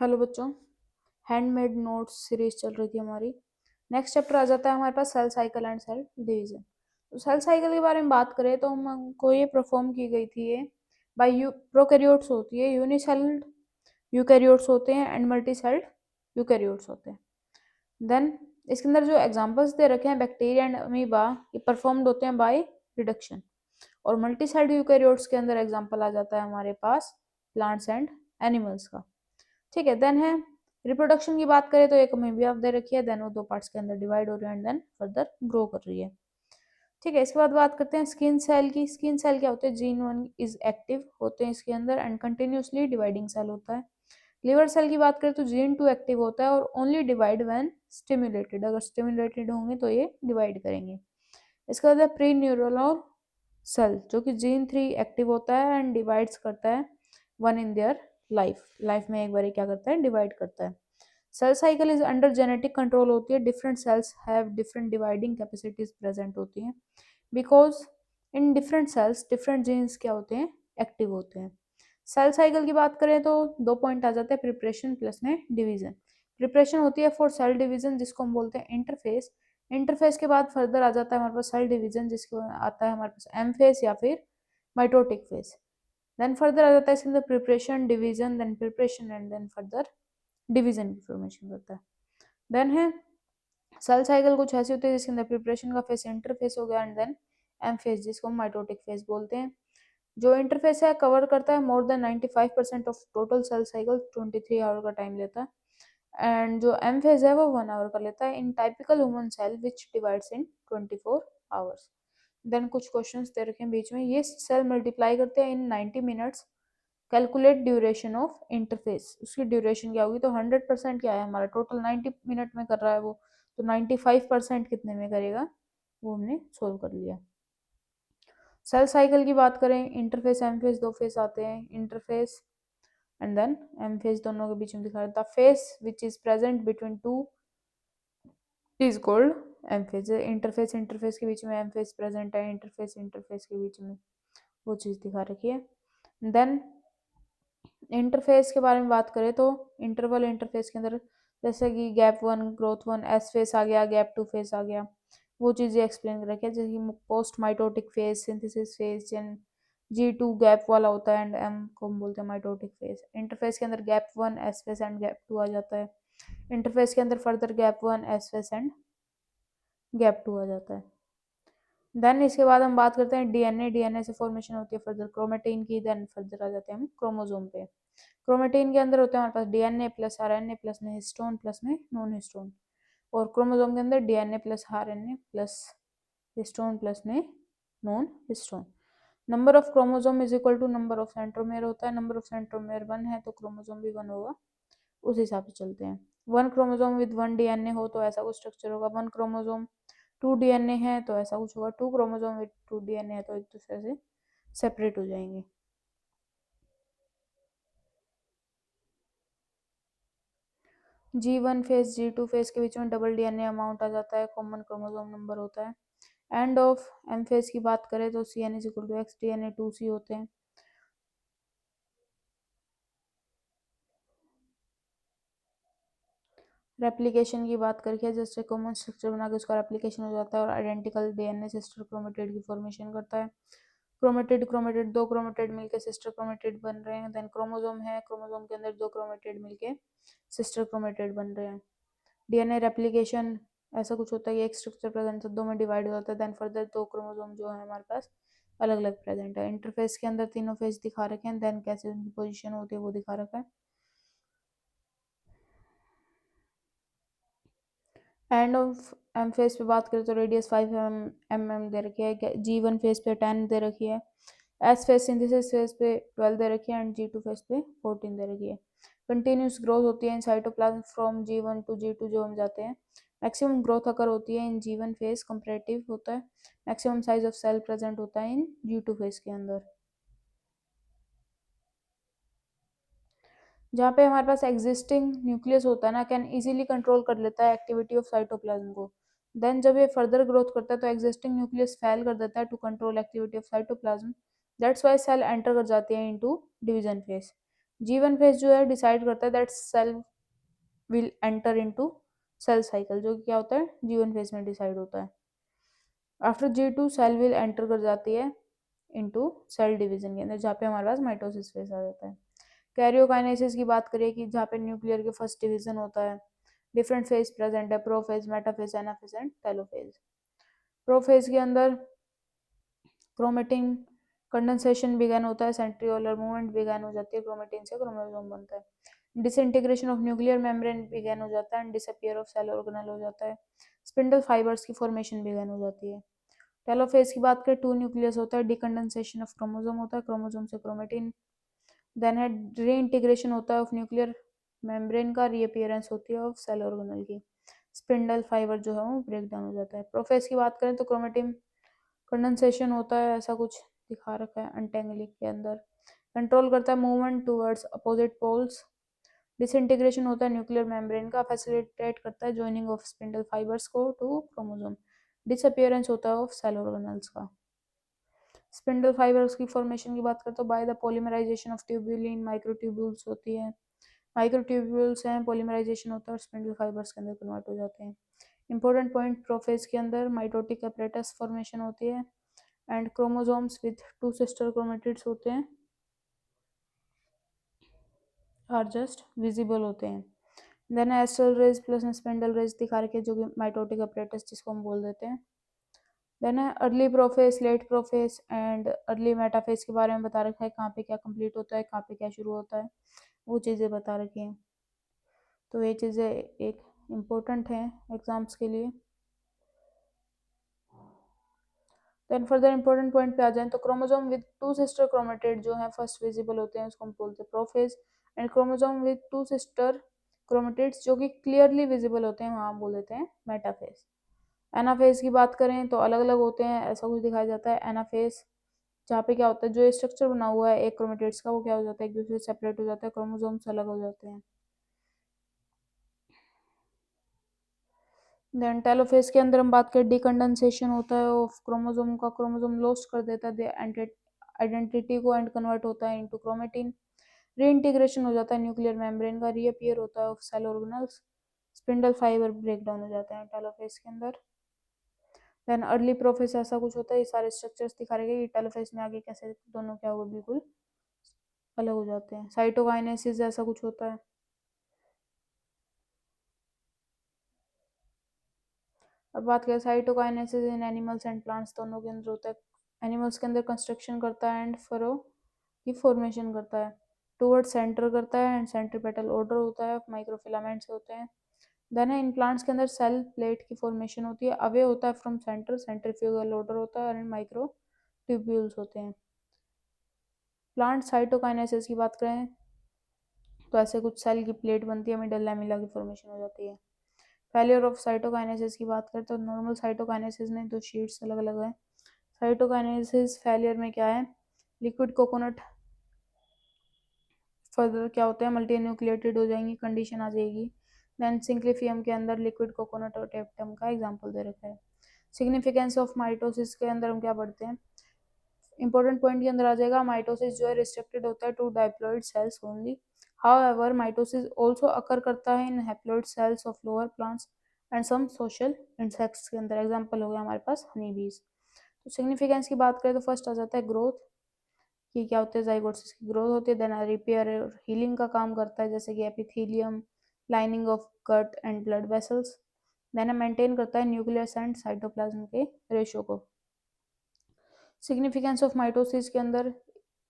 Hello बच्चों। Handmade notes series चल रही थी हमारी। नेक्स्ट चैप्टर आ जाता है हमारे पास cell cycle and cell division. तो सेल साइकिल के बारे में बात करें तो हमको ये परफॉर्म की गई थी। ये बाय प्रोकैरियोट्स होती है, यूनिसेल्ड यूकैरियोट्स होते हैं एंड मल्टी सेल्ड यूकैरियोट्स होते हैं। देन इसके अंदर जो एग्जांपल्स दे रखे हैं बैक्टीरिया एंड अमीबा, ये परफॉर्म्ड होते हैं बाय रिडक्शन। और मल्टी सेल्ड यूकैरियोट्स के अंदर एग्जांपल आ जाता है हमारे पास प्लांट्स एंड एनिमल्स का। ठीक है। देन है रिप्रोडक्शन की बात करें तो एक अमीबिया दे रखी है, देन वो दो पार्ट्स के अंदर डिवाइड हो रही है एंड देन फर्दर ग्रो कर रही है। ठीक है। इसके बाद बात करते हैं स्किन सेल की। स्किन सेल क्या होते हैं? जीन वन इज एक्टिव होते हैं इसके अंदर एंड कंटिन्यूसली डिवाइडिंग सेल होता है। लिवर सेल की बात करें तो जीन टू एक्टिव होता है और ओनली डिवाइड व्हेन स्टिमुलेटेड, अगर स्टिमुलेटेड होंगे तो ये डिवाइड करेंगे। इसके बाद है प्री न्यूरोनल सेल, जो कि जीन थ्री एक्टिव होता है एंड डिवाइड्स करता है one in their life life में एक बार क्या करता है? डिवाइड करता है। Cell cycle is under genetic control होती है। Different cells have different dividing capacities present होती हैं because in different cells different genes क्या होते हैं? एक्टिव होते हैं। सेल साइकिल की बात करें तो दो पॉइंट आ जाते हैं, प्रिपरेशन प्लस में डिवीजन। प्रिपरेशन होती है फॉर सेल डिवीजन, जिसको हम बोलते हैं इंटरफेस। इंटरफेस के बाद फर्दर आ जाता है हमारे पास सेल डिवीजन, जिसको आता है हमारे पास एम फेस या फिर माइटोटिक फेस। देन फर्दर आ जाता है इसके अंदर preparation, division, then preparation and then further division की फॉर्मेशन करता है। देन है सेल साइकिल कुछ ऐसी होती है जिसके अंदर प्रिपरेशन का फेस इंटरफेस हो गया एंड देन एम फेस, जिसको हम माइटोटिक फेस बोलते हैं। जो इंटरफेस है कवर करता है more than 95% of total cell cycle, 23 hour का टाइम लेता है। एंड जो एम फेज है वो 1 आवर का लेता है in typical human cell which divides in 24 hours. Then कुछ क्वेश्चंस दे रखे हैं बीच में। ये सेल मल्टीप्लाई करते हैं in 90 minutes. Calculate duration of interphase, उसकी ड्यूरेशन क्या होगी? तो 100% क्या है हमारा? टोटल 90 मिनट में कर रहा है वो, तो 95% कितने में करेगा? वो हमने सोल्व कर लिया। सेल साइकिल की बात करें, इंटरफेस एम फेस दो फेस आते हैं, interface and then M phase दोनों के बीच में दिखा रहा था। Phase which is present between two is called M phase. Interface interface के बीच में एम फेस प्रेजेंट है, इंटरफेस इंटरफेस के बीच में वो चीज दिखा रखी है। देन इंटरफेस के बारे में बात करें तो इंटरवल इंटरफेस के अंदर जैसे कि gap one, growth one, S phase आ गया, गैप टू फेस आ गया, वो चीजें एक्सप्लेन कर रखी है। जैसे कि post mitotic phase, synthesis phase, G2 gap वाला होता है एंड एम को हम बोलते हैं माइटोटिक फेज। इंटरफेस के अंदर gap one, S phase and gap two आ जाता है। इंटरफेस के अंदर further gap one, S phase and gap two आ जाता है। देन इसके बाद हम बात करते हैं डीएनए। डीएनए से फॉर्मेशन होती है फर्दर क्रोमेटिन की। देन फर्दर आ जाते हैं हम क्रोमोजोम पे। क्रोमेटिन के अंदर होते हैं हमारे पास डीएनए प्लस आरएनए प्लस में हिस्टोन प्लस में नॉन हिस्टोन। और क्रोमोजोम के अंदर DNA plus RNA plus histone plus में non histone. Number of chromosome is equal to number of centromere होता है। नंबर ऑफ सेंट्रोमेयर 1 है तो क्रोमोजोम भी 1 होगा, उस हिसाब से चलते हैं। 1 क्रोमोजोम विद 1 डीएनए हो तो ऐसा कुछ स्ट्रक्चर होगा। 1 क्रोमोजोम 2 डीएनए है तो ऐसा कुछ होगा। 2 क्रोमोजोम विद 2 डीएनए है तो एक दूसरे से सेपरेट हो जाएंगे। G1 फेज G2 फेज के बीच में डबल डीएनए अमाउंट आ जाता है, कॉमन क्रोमोजोम नंबर होता है। एंड ऑफ एम फेज की बात करें तो CN is equal to X DNA 2C होते हैं। रेप्लिकेशन की बात करके जैसे कॉमन स्ट्रक्चर बना के उसका रेप्लिकेशन हो जाता है और आइडेंटिकल डीएनए सिस्टर क्रोमेटिड की फॉर्मेशन करता है। क्रोमेटिड क्रोमेटिड दो क्रोमेटिड मिलके सिस्टर क्रोमेटिड बन रहे हैं। देन क्रोमोजोम है, क्रोमोजोम के अंदर दो क्रोमेटिड मिलके सिस्टर क्रोमेटिड बन रहे हैं। डीएनए रेप्लिकेशन ऐसा कुछ होता है कि एक स्ट्रक्चर प्रेजेंट है, दो में डिवाइड हो जाता है। देन फर्दर दो क्रोमोजोम जो है हमारे पास अलग अलग प्रेजेंट है। इंटरफेस के अंदर तीनों फेस दिखा रखे हैं, देन कैसे उनकी पोजीशन होती है वो दिखा रखा है। एंड ऑफ एम फेस पे बात करें तो रेडियस 5 mm दे रखी है। G1 फेस पे 10 दे रखी है। एस फेस सिंथेसिस फेस पे 12 दे रखी है एंड G2 फेस पे 14 दे रखी है। कंटिन्यूस ग्रोथ होती है in cytoplasm from G1 to G2 जो हम जाते हैं। मैक्सिमम ग्रोथ अकर होती है इन G1 फेस, कंपैरेटिव होता है। Maximum size of cell present होता है इन G2 फेस के अंदर। जहाँ पे हमारे पास एग्जिस्टिंग न्यूक्लियस होता है ना, कैन इजीली कंट्रोल कर लेता है एक्टिविटी ऑफ साइटोप्लाज्म को। देन जब ये फर्दर ग्रोथ करता है तो एग्जिस्टिंग न्यूक्लियस फेल कर देता है to control activity of cytoplasm. That's why cell enter कर जाती है into division phase. G1 phase जो है डिसाइड करता है that cell will enter into cell cycle, जो कि क्या होता है G1 फेज में डिसाइड होता है। After G2 cell will enter कर जाती है इनटू सेल डिवीजन के अंदर, जहाँ पे हमारे पास माइटोसिस फेज आ जाता है। कैरियोकाइनेसिस की बात करें कि जहाँ पे न्यूक्लियर के फर्स्ट डिवीजन होता है, डिफरेंट फेज प्रेजेंट है, prophase, metaphase, anaphase and telophase. Prophase के अंदर क्रोमेटिन कंडेंसेशन बिगैन होता है, सेंट्रियोलर मूवमेंट बिगैन हो जाती है, क्रोमेटिन से क्रोमोसोम बनता है। Disintegration of nuclear membrane begin हो जाता है and disappear of cell organelle हो जाता है। स्पिंडल फाइबर्स की फॉर्मेशन बिगैन हो जाती है। टेलोफेज की बात करें, टू न्यूक्लियस होता है, डिकंडेंसेशन ऑफ क्रोमोसोम होता है, क्रोमोसोम से क्रोमेटिन, देन है रीइंटीग्रेशन होता है ऑफ न्यूक्लियर मेम्ब्रेन का, रीअपियरेंस होती है ऑफ सेल ऑर्गेनेल की, स्पिंडल फाइबर जो है वो ब्रेक डाउन हो जाता है। प्रोफेज की बात करें तो क्रोमेटिन कंडेंसेशन होता है, ऐसा कुछ दिखा रखा है अनटेंगलिंग के अंदर, कंट्रोल करता है movement towards opposite poles. Disintegration होता है न्यूक्लियर मेम्ब्रेन का, फैसिलिटेट करता है जॉइनिंग ऑफ स्पिंडल फाइबर्स को टू क्रोमोसोम। डिसअपियरेंस होता है ऑफ सेल ऑर्गेनल्स का। स्पिंडल फाइबर्स की फॉर्मेशन की बात करें तो by the polymerisation of tubulin microtubules होती है, माइक्रोट्यूब्यूल्स हैं, पॉलीमराइजेशन होता है और स्पिंडल फाइबर्स के अंदर कन्वर्ट हो जाते हैं। इंपॉर्टेंट पॉइंट, प्रोफेज के अंदर माइटोटिक अपरेटस फॉर्मेशन होती है and chromosomes with two sister chromatids होते हैं आर जस्ट विजिबल होते हैं। Then astral rays plus spindle rays दिखा रखे जो कि माइटोटिक अपरेटस जिसको हम बोल देते हैं। देन है early prophase, late prophase and early metaphase के बारे में बता रखा है, कहाँ पे क्या कंप्लीट होता है, कहाँ पे क्या शुरू होता है, वो चीज़ें बता रखी हैं। तो ये चीज़ें एक इम्पोर्टेंट हैं एग्जाम्स के लिए। देन फर्दर इंपॉर्टेंट पॉइंट पे आ जाए तो chromosome with two sister chromatid जो है फर्स्ट विजिबल होते हैं उसको हम बोलते हैं prophase, and chromosome with two sister chromatids जो कि क्लियरली विजिबल होते हैं वहाँ हम बोल देते हैं मेटाफेज। एनाफेज की बात करें तो अलग अलग होते हैं, ऐसा कुछ दिखाया जाता है एनाफेज, जहाँ पे क्या होता है जो स्ट्रक्चर बना हुआ है एक क्रोमेटिड्स का वो क्या हो जाता है एक दूसरे से सेपरेट हो जाता है, क्रोमोसोम्स अलग हो जाते हैं। देन टेलोफेज के अंदर हम बात करें डिकंडेंसेशन होता है ऑफ क्रोमोसोम का, क्रोमोसोम लॉस्ट कर देता है आइडेंटिटी को एंड कन्वर्ट होता है इनटू क्रोमेटिन। रीइंटीग्रेशन हो जाता है न्यूक्लियर मेम्ब्रेन का, रीअपियर होता है of cell organelles, spindle fibre break down हो जाते हैं टेलोफेज के अंदर। देन अर्ली प्रोफेज ऐसा कुछ होता है, ये सारे स्ट्रक्चर्स दिखा रहे हैं कि टेलोफेज में आगे कैसे दोनों क्या हुआ बिल्कुल अलग हो जाते हैं। साइटोकाइनेसिस ऐसा कुछ होता है। अब बात करें cytokinesis in animals and plants दोनों के अंदर होता है। एनिमल्स के अंदर कंस्ट्रक्शन करता है एंड फरो की फॉर्मेशन करता है, टूवर्ड सेंटर करता है एंड सेंट्रीपेटल ऑर्डर होता है, माइक्रोफिलामेंट्स होते हैं। देन इन प्लांट्स के अंदर सेल प्लेट की फॉर्मेशन होती है, अवे होता है फ्रॉम सेंटर, सेंट्रीफ्यूगल ऑर्डर होता है एंड माइक्रो ट्यूब्यूल्स होते हैं। प्लांट साइटोकाइनेसिस की बात करें तो ऐसे कुछ सेल की प्लेट बनती है, मिडल लैमेला की फॉर्मेशन हो जाती है। फेलियर ऑफ साइटोकाइनेसिस की बात करें तो नॉर्मल साइटोकाइनेसिस में दो शीट्स अलग अलग है। साइटोकाइनेसिस फेलियर में क्या है, लिक्विड कोकोनट फर्दर क्या होता है मल्टी न्यूक्लिएटेड हो जाएंगी, कंडीशन आ जाएगी। देन सिंक्लिफियम के अंदर लिक्विड कोकोनट और टेप्टम का एग्जांपल दे रखा है। सिग्निफिकेंस ऑफ माइटोसिस के अंदर हम क्या पढ़ते हैं, इंपॉर्टेंट पॉइंट के अंदर आ जाएगा माइटोसिस जो है रिस्ट्रिक्टेड होता है to diploid cells only. However mitosis also occur करता है in haploid cells of lower plants and some social insects के अंदर, एग्जांपल हो गया हमारे पास हनी बीज। तो सिग्निफिकेंस की बात करें तो फर्स्ट आ जाता है ग्रोथ, कि क्या होते हैं जाइगोट्स की ग्रोथ होती है, देन रिपेयर और हीलिंग का काम करता है जैसे कि epithelium, lining of gut and blood vessels. Then maintain करता है न्यूक्लियस एंड साइटोप्लाज्म के रेशो को। सिग्निफिकेंस ऑफ माइटोसिस के अंदर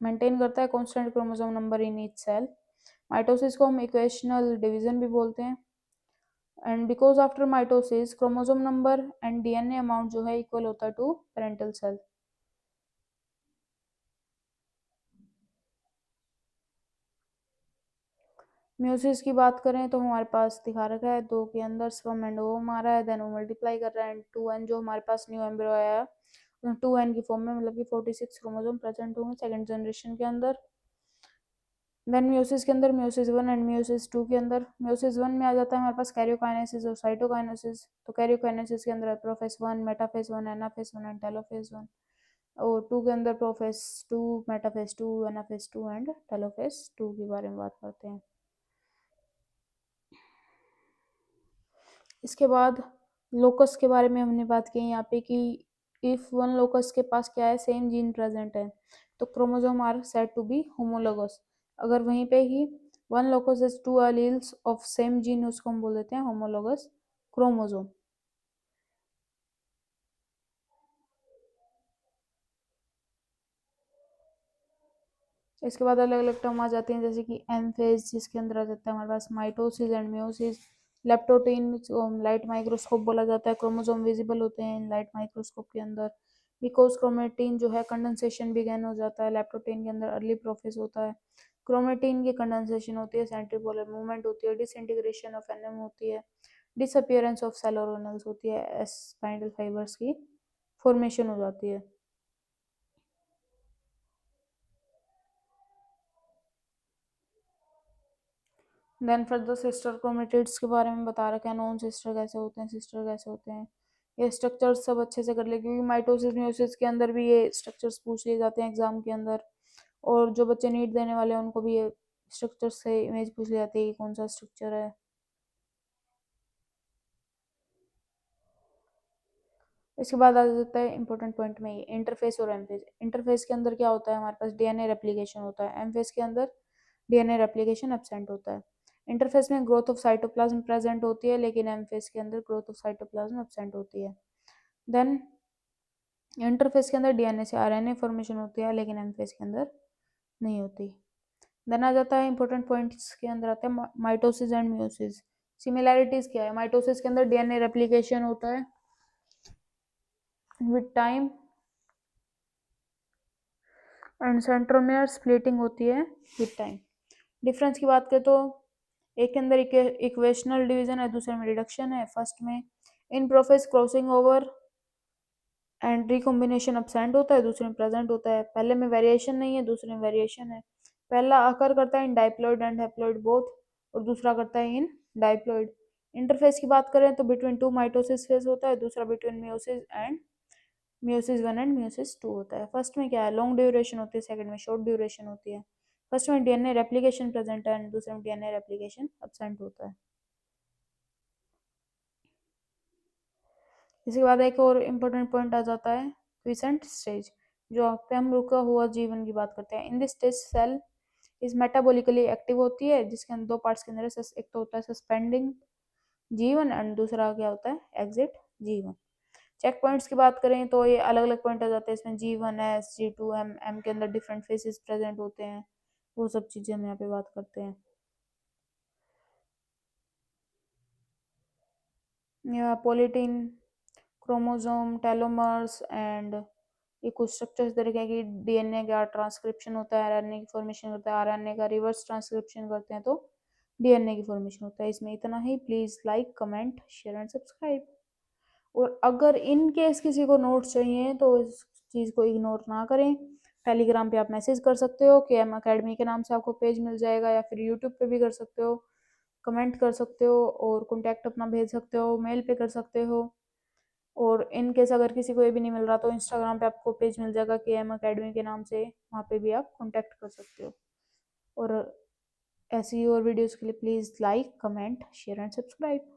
मेंटेन करता है constant chromosome number in each cell. Mitosis को हम इक्वेशनल डिवीजन भी बोलते हैं and because after mitosis chromosome number and DNA amount जो है इक्वल होता है टू पेरेंटल सेल। म्यूसिस की बात करें तो हमारे पास दिखा रखा है दो के अंदर स्पर्म एंड ओवम आ रहा है, देन वो मल्टीप्लाई कर रहा है एंड 2n जो हमारे पास न्यू एम्ब्रियो आया है 2n की फॉर्म में, मतलब कि 46 क्रोमोसोम प्रेजेंट होंगे सेकंड जनरेशन के अंदर। देन म्यूसिस के अंदर meiosis one and meiosis two के अंदर, म्यूसिस वन में आ जाता है हमारे पास कैरियोकाइनेसिस और साइटोकाइनेसिस। तो कैरियोकाइनेसिस के अंदर prophase one, metaphase one, anaphase one and telophase one. और 2 के अंदर prophase 2, metaphase 2, anaphase 2 and telophase 2 के बारे में बात करते हैं। इसके बाद लोकस के बारे में हमने बात की यहाँ पे कि इफ वन लोकस के पास क्या है, सेम जीन प्रेजेंट है, तो chromosome are said to be homologous. अगर वहीं पे ही one locus is two alleles of same gene, उसको हम बोल देते हैं होमोलोगस क्रोमोसोम। इसके बाद अलग अलग टर्म आ जाते हैं, जैसे कि एम फेज, जिसके अंदर आ जाता है हमारे पास mitosis and meiosis. Leptotene light microscope बोला जाता है, क्रोमोसोम विजिबल होते हैं लाइट माइक्रोस्कोप के अंदर। बिकॉज क्रोमेटिन जो है कंडेंसेशन बिगेन हो जाता है लेप्टोटीन के अंदर, अर्ली प्रोफेस होता है। क्रोमेटिन की कंडेंसेशन होती है, सेंट्रीपोलर मूवमेंट होती है, डिसइंटीग्रेशन ऑफ एनएम होती है, डिसअपियरेंस ऑफ सेल ऑर्गेनेल्स होती है, स्पाइंडल फाइबर्स की फॉर्मेशन हो जाती है। देन फर्दर सिस्टर क्रोमेटिड्स के बारे में बता रखा है, नॉन सिस्टर कैसे होते हैं, सिस्टर कैसे होते हैं, ये स्ट्रक्चर्स सब अच्छे से कर ले, क्योंकि माइटोसिस म्यूसिस के अंदर भी ये स्ट्रक्चर्स पूछ लिए जाते हैं एग्जाम के अंदर। और जो बच्चे नीट देने वाले हैं उनको भी ये स्ट्रक्चर से इमेज पूछ ली जाती है कि कौन सा स्ट्रक्चर है। इसके बाद आ जाता है इंपॉर्टेंट पॉइंट में, ये इंटरफेस और एम फेज। इंटरफेस के अंदर क्या होता है, हमारे पास डीएनए रेप्लिकेशन होता है, एम फेज के अंदर डीएनए रेप्लिकेशन एब्सेंट होता है। इंटरफेस में ग्रोथ ऑफ साइटोप्लाज्म प्रेजेंट होती है, लेकिन एम फेज के अंदर ग्रोथ ऑफ साइटोप्लाज्म एब्सेंट होती है। देन इंटरफेस के अंदर डीएनए से आरएनए फॉर्मेशन होती है, लेकिन एम फेज के अंदर नहीं होती। देन आ जाता है इंपॉर्टेंट पॉइंट्स के अंदर आता है माइटोसिस एंड म्यूसिस। सिमिलैरिटीज क्या है, माइटोसिस के अंदर डीएनए रेप्लिकेशन होता है with time, and centromere splitting होती है विद टाइम। डिफरेंस की बात करें तो एक के अंदर इक्वेशनल डिवीजन है, दूसरे में रिडक्शन है। फर्स्ट में in prophase crossing over and recombination absent होता है, दूसरे में प्रेजेंट होता है। पहले में वेरिएशन नहीं है, दूसरे में वेरिएशन है। पहला अकर करता है इन डाइप्लॉइड एंड हैप्लॉइड बोथ, और दूसरा करता है इन डाइप्लॉइड। इंटरफेस की बात करें तो बिटवीन टू माइटोसिस फेज होता है, दूसरा between meiosis and meiosis 1 and meiosis 2 होता है। फर्स्ट में क्या है, लॉन्ग ड्यूरेशन होती है, सेकंड में शॉर्ट ड्यूरेशन होती है। फर्स्ट में डीएनए रेप्लिकेशन प्रेजेंट है एंड दूसरे में डीएनए रेप्लिकेशन एब्सेंट होता है। इसके बाद एक और इम्पोर्टेंट पॉइंट आ जाता है क्विसेंट स्टेज, जो पे हम रुका हुआ जीवन की बात करते हैं। In this stage cell is metabolically active होती है, जिसके अंदर दो पार्ट्स के अंदर एक तो होता है सस्पेंडिंग जीवन एंड दूसरा क्या होता है, एग्जिट जीवन। चेक पॉइंट्स की बात करें तो ये अलग अलग पॉइंट आ जाते हैं इसमें, G1 S G2 M, M के अंदर डिफरेंट फेसेस प्रेजेंट होते हैं, वो सब चीजें हम यहाँ पे बात करते हैं। यहाँ पोलिटीन, क्रोमोसोम, टेलोमर्स एंड ये कुछ स्ट्रक्चर इस तरीके की, डीएनए का ट्रांसक्रिप्शन होता है, आरएनए की फॉर्मेशन होता है, आरएनए का रिवर्स ट्रांसक्रिप्शन करते हैं तो डीएनए की फॉर्मेशन होता है। इसमें इतना ही। Please like, comment, share and subscribe. और अगर इन केस किसी को नोट्स चाहिए तो इस चीज़ को इग्नोर ना करें। टेलीग्राम पे आप मैसेज कर सकते हो, के एम अकेडमी के नाम से आपको पेज मिल जाएगा, या फिर यूट्यूब पे भी कर सकते हो, कमेंट कर सकते हो और कॉन्टैक्ट अपना भेज सकते हो, मेल पे कर सकते हो। और इन केस अगर किसी को ये भी नहीं मिल रहा तो इंस्टाग्राम पे आपको पेज मिल जाएगा के एम अकेडमी के नाम से, वहाँ पे भी आप कॉन्टैक्ट कर सकते हो। और ऐसी और वीडियोज़ के लिए please like, comment, share and subscribe.